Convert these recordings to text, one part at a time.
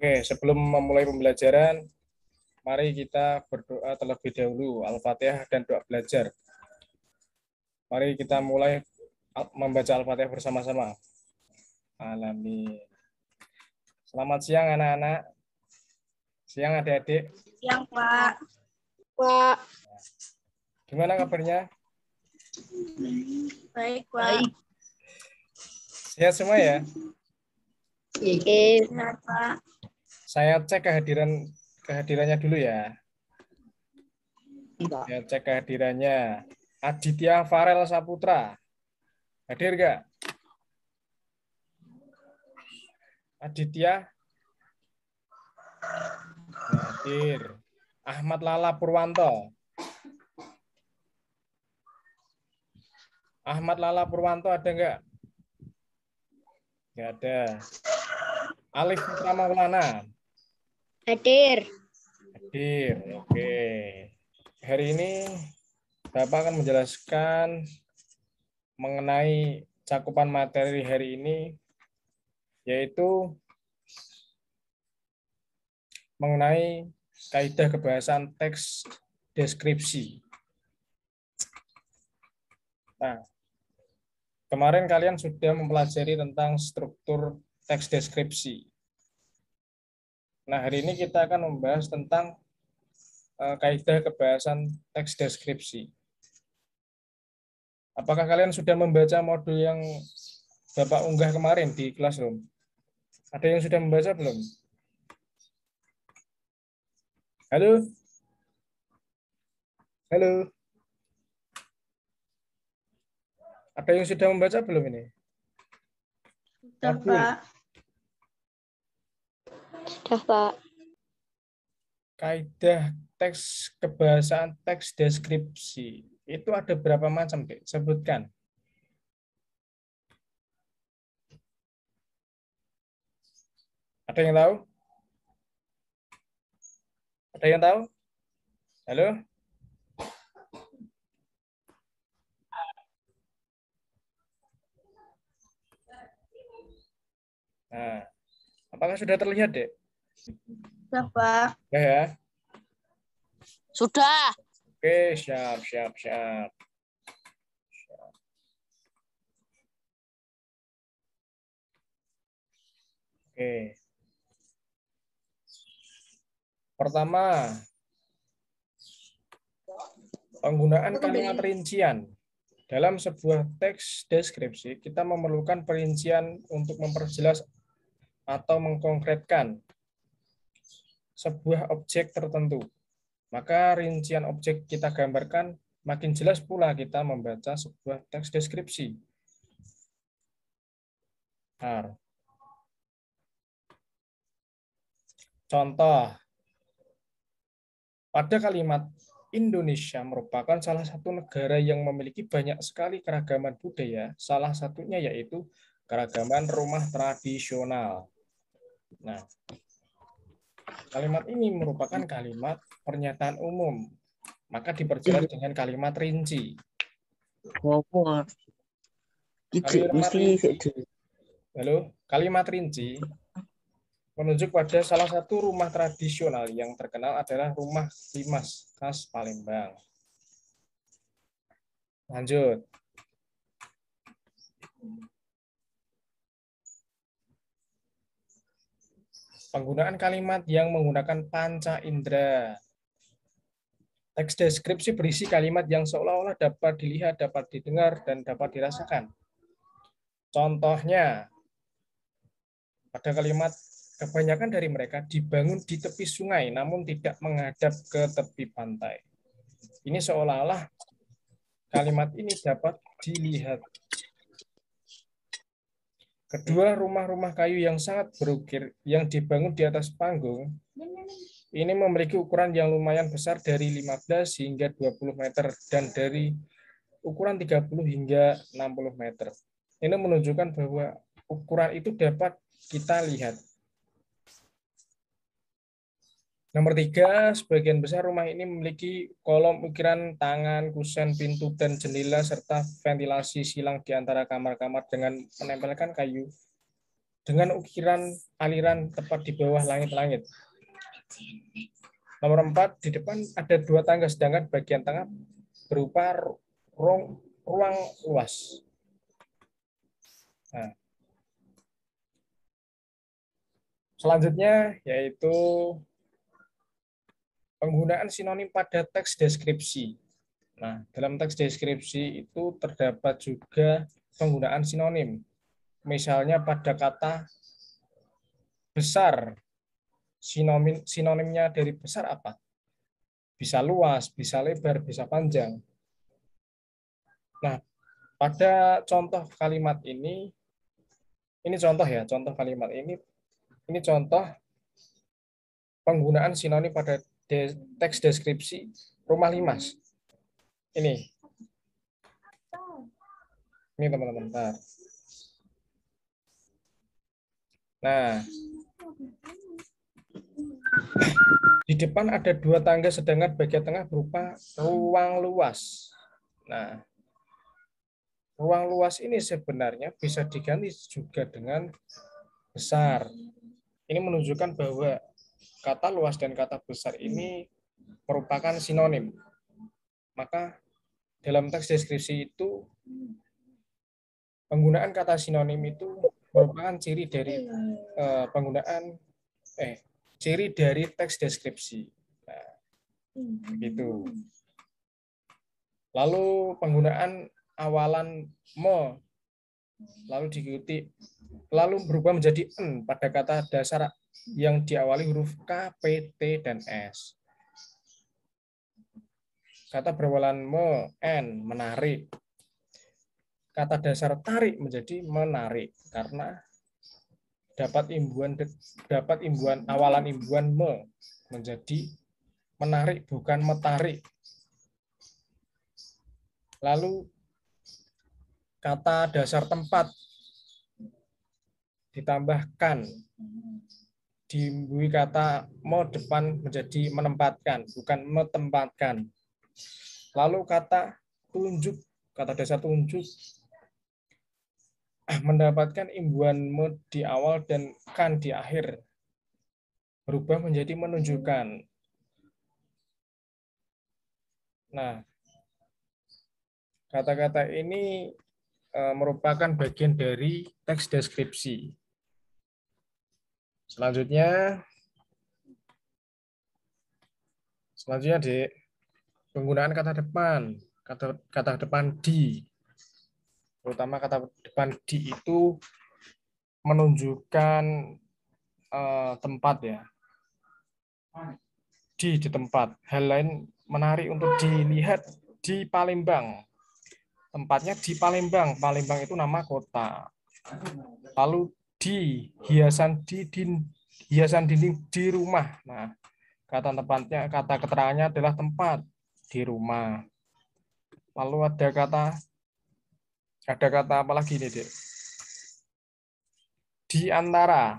Oke, sebelum memulai pembelajaran, mari kita berdoa terlebih dahulu, Al-Fatihah dan doa belajar. Mari kita mulai membaca Al-Fatihah bersama-sama. Alamin. Selamat siang anak-anak. Siang adik-adik. Siang, Pak. Pak. Gimana kabarnya? Baik, Pak. Sehat semua ya? Oke, sehat, Pak. Saya cek kehadirannya dulu ya. Saya cek kehadirannya. Aditya Farel Saputra. Hadir nggak? Aditya? Hadir. Ahmad Lala Purwanto. Ahmad Lala Purwanto ada nggak? Nggak ada. Alif Putra Maulana. Hadir. Hadir. Oke. Hari ini Bapak akan menjelaskan mengenai cakupan materi hari ini, yaitu mengenai kaidah kebahasan teks deskripsi. Nah, kemarin kalian sudah mempelajari tentang struktur teks deskripsi. Nah, hari ini kita akan membahas tentang kaidah kebahasan teks deskripsi. Apakah kalian sudah membaca modul yang Bapak unggah kemarin di Classroom? Ada yang sudah membaca belum? Halo? Halo? Ada yang sudah membaca belum ini? Sudah, Pak. Sudah, Pak. Kaidah teks kebahasaan teks deskripsi itu ada berapa macam, Dek? Sebutkan. Ada yang tahu? Ada yang tahu? Halo? Nah, apakah sudah terlihat, Dek? Sudah, Pak. Ya. Sudah. Oke, siap. Oke. Pertama, penggunaan kalimat rincian. Dalam sebuah teks deskripsi, kita memerlukan perincian untuk memperjelas atau mengkonkretkan sebuah objek tertentu. Maka rincian objek kita gambarkan, makin jelas pula kita membaca sebuah teks deskripsi. Contoh, pada kalimat Indonesia merupakan salah satu negara yang memiliki banyak sekali keragaman budaya, salah satunya yaitu keragaman rumah tradisional. Nah, kalimat ini merupakan kalimat pernyataan umum, maka diperjelas dengan kalimat rinci. Kalimat rinci menunjuk pada salah satu rumah tradisional yang terkenal adalah rumah Limas khas Palembang. Lanjut. Penggunaan kalimat yang menggunakan panca indera. Teks deskripsi berisi kalimat yang seolah-olah dapat dilihat, dapat didengar, dan dapat dirasakan. Contohnya, pada kalimat kebanyakan dari mereka dibangun di tepi sungai, namun tidak menghadap ke tepi pantai. Ini seolah-olah kalimat ini dapat dilihat. Kedua, rumah-rumah kayu yang sangat berukir yang dibangun di atas panggung ini memiliki ukuran yang lumayan besar dari 15 hingga 20 meter dan dari ukuran 30 hingga 60 meter. Ini menunjukkan bahwa ukuran itu dapat kita lihat. Nomor 3, sebagian besar rumah ini memiliki kolom ukiran tangan, kusen, pintu, dan jendela, serta ventilasi silang di antara kamar-kamar dengan menempelkan kayu dengan ukiran aliran tepat di bawah langit-langit. Nomor 4, di depan ada 2 tangga, sedangkan bagian tengah berupa ruang luas. Nah, selanjutnya yaitu penggunaan sinonim pada teks deskripsi. Nah, dalam teks deskripsi itu terdapat juga penggunaan sinonim. Misalnya pada kata besar, sinonimnya dari besar apa? Bisa luas, bisa lebar, bisa panjang. Nah, pada contoh kalimat ini contoh ya, contoh kalimat ini contoh penggunaan sinonim pada teks deskripsi rumah limas. Ini teman-teman. Nah, di depan ada 2 tangga, sedangkan bagian tengah berupa ruang luas. Nah, ruang luas ini sebenarnya bisa diganti juga dengan besar. Ini menunjukkan bahwa kata luas dan kata besar ini merupakan sinonim. Maka dalam teks deskripsi itu penggunaan kata sinonim itu merupakan ciri dari ciri dari teks deskripsi. Nah, begitu. Lalu penggunaan awalan me lalu berubah menjadi n pada kata dasar yang diawali huruf K, P, T, dan S. Kata berawalan me, n, menarik. Kata dasar tarik menjadi menarik karena dapat imbuhan awalan imbuhan me menjadi menarik bukan metarik. Lalu kata dasar tempat ditambahkan diimbui kata me depan menjadi menempatkan bukan metempatkan. Lalu kata tunjuk, kata dasar tunjuk mendapatkan imbuhan me di awal dan kan di akhir, berubah menjadi menunjukkan. Nah, kata-kata ini merupakan bagian dari teks deskripsi. Selanjutnya, Dek, penggunaan kata depan. Kata depan di. Terutama kata depan di itu menunjukkan tempat ya. Di tempat. Hal lain menarik untuk dilihat di Palembang. Tempatnya di Palembang. Palembang itu nama kota. Lalu di hiasan dinding di rumah. Nah, kata tempatnya, kata keterangannya adalah tempat di rumah. Lalu ada kata apa lagi nih, Dek? Di antara.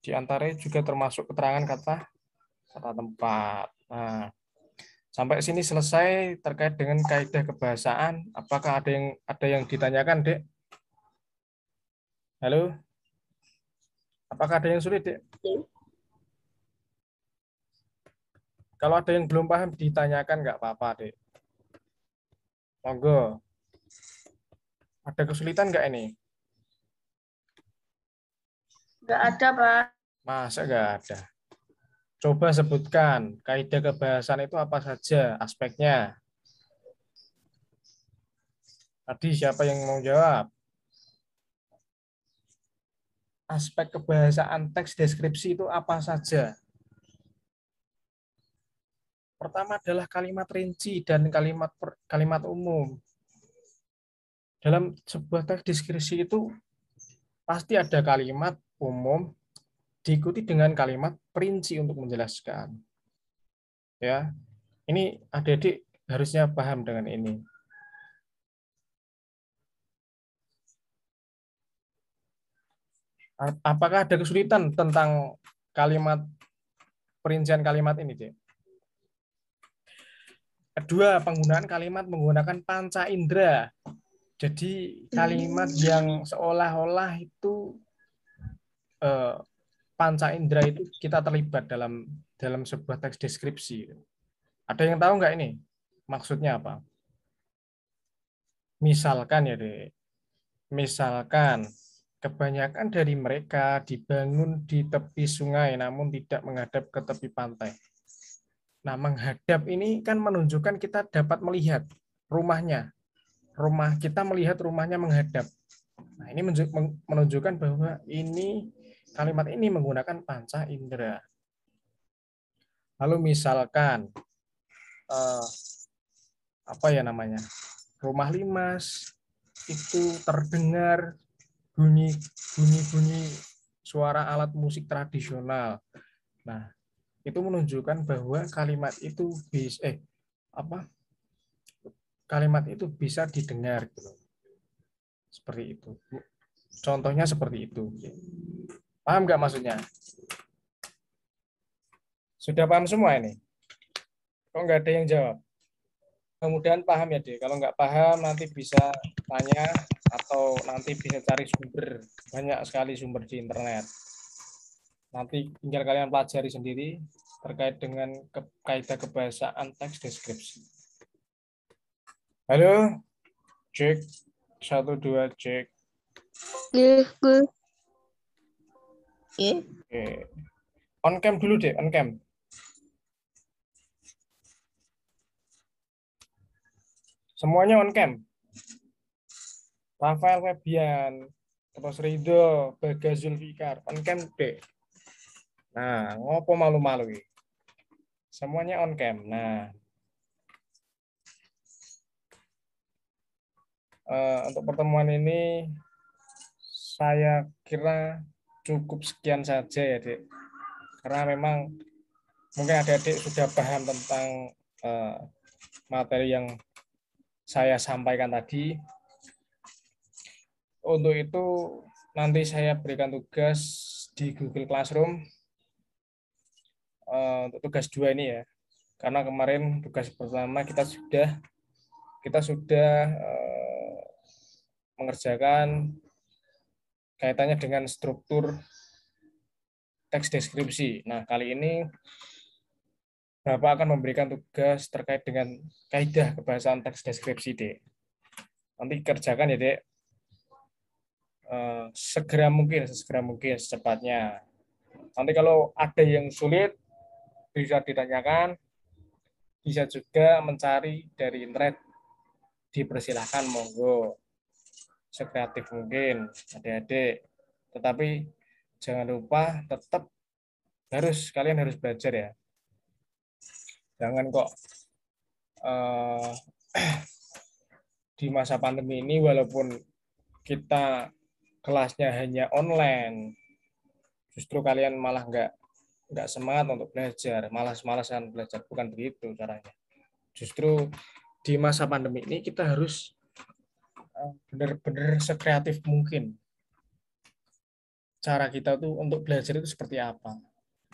Di antara juga termasuk keterangan kata tempat. Nah, sampai sini selesai terkait dengan kaidah kebahasaan. Apakah ada yang ditanyakan, Dek? Halo? Apakah ada yang sulit, Dek? Kalau ada yang belum paham ditanyakan nggak apa-apa, Dek. Monggo. Ada kesulitan nggak ini? Nggak ada, Pak. Masa nggak ada? Coba sebutkan kaidah kebahasaan itu apa saja aspeknya. Tadi siapa yang mau jawab? Aspek kebahasaan teks deskripsi itu apa saja? Pertama adalah kalimat rinci dan kalimat umum. Dalam sebuah teks deskripsi itu pasti ada kalimat umum diikuti dengan kalimat perinci untuk menjelaskan. Ya, ini adik-adik harusnya paham dengan ini. Apakah ada kesulitan tentang perincian kalimat ini, Cik? Kedua, penggunaan kalimat menggunakan panca indera Jadi kalimat yang seolah-olah itu panca indera itu kita terlibat dalam sebuah teks deskripsi. Ada yang tahu nggak ini maksudnya apa? Misalkan ya deh, misalkan kebanyakan dari mereka dibangun di tepi sungai namun tidak menghadap ke tepi pantai. Nah, menghadap ini kan menunjukkan kita dapat melihat rumahnya. Kita melihat rumahnya menghadap. Nah, ini menunjukkan bahwa kalimat ini menggunakan panca indera. Lalu misalkan apa ya namanya? Rumah limas itu terdengar bunyi suara alat musik tradisional. Nah, itu menunjukkan bahwa kalimat itu bisa didengar gitu. Seperti itu. Contohnya seperti itu. Paham nggak maksudnya? Sudah paham semua ini? Kok nggak ada yang jawab? Mudah-mudahan paham ya, Dek. Kalau nggak paham nanti bisa tanya atau nanti bisa cari sumber. Banyak sekali sumber di internet. Nanti tinggal kalian pelajari sendiri terkait dengan kaidah kebahasaan teks deskripsi. Halo? Cek. 1, 2, cek. Oke. On cam dulu deh, on cam. Semuanya on cam. Rafael Febian, terus Ridho, Baga Zulfikar, on cam deh. Nah, ngopo malu-malu? Semuanya on cam. Nah, untuk pertemuan ini saya kira cukup sekian saja ya, Dek. Karena memang mungkin adik-adik sudah paham tentang materi yang saya sampaikan tadi. Untuk itu nanti saya berikan tugas di Google Classroom untuk tugas 2 ini ya. Karena kemarin tugas pertama kita sudah mengerjakan kaitannya dengan struktur teks deskripsi. Nah, kali ini Bapak akan memberikan tugas terkait dengan kaidah kebahasaan teks deskripsi, Dek. Nanti kerjakan ya, Dek. Sesegera mungkin, secepatnya. Nanti kalau ada yang sulit, bisa ditanyakan, bisa juga mencari dari internet. Dipersilahkan, monggo. Sekreatif mungkin, adik-adik. Tetapi jangan lupa tetap kalian harus belajar ya. Jangan kok di masa pandemi ini walaupun kita kelasnya hanya online, justru kalian malah nggak semangat untuk belajar, malas-malasan belajar. Bukan begitu caranya. Justru di masa pandemi ini kita harus benar-benar sekreatif mungkin. Cara kita tuh untuk belajar itu seperti apa?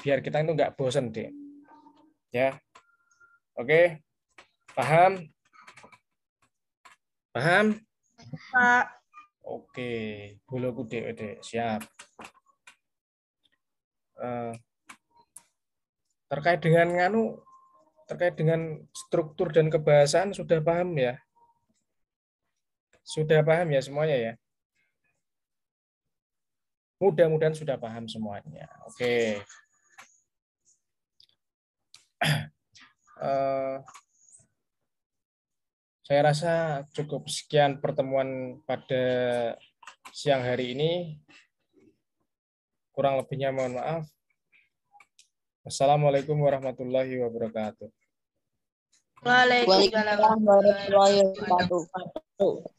Biar kita itu nggak bosan, Dek. Ya, oke, paham? Paham? Pak. Oke, buluku Dek, siap. Terkait dengan struktur dan kebahasaan sudah paham ya? Sudah paham ya semuanya ya? Mudah-mudahan sudah paham semuanya. Oke. Saya rasa cukup sekian pertemuan pada siang hari ini. Kurang lebihnya mohon maaf. Assalamualaikum warahmatullahi wabarakatuh. Waalaikumsalam warahmatullahi wabarakatuh.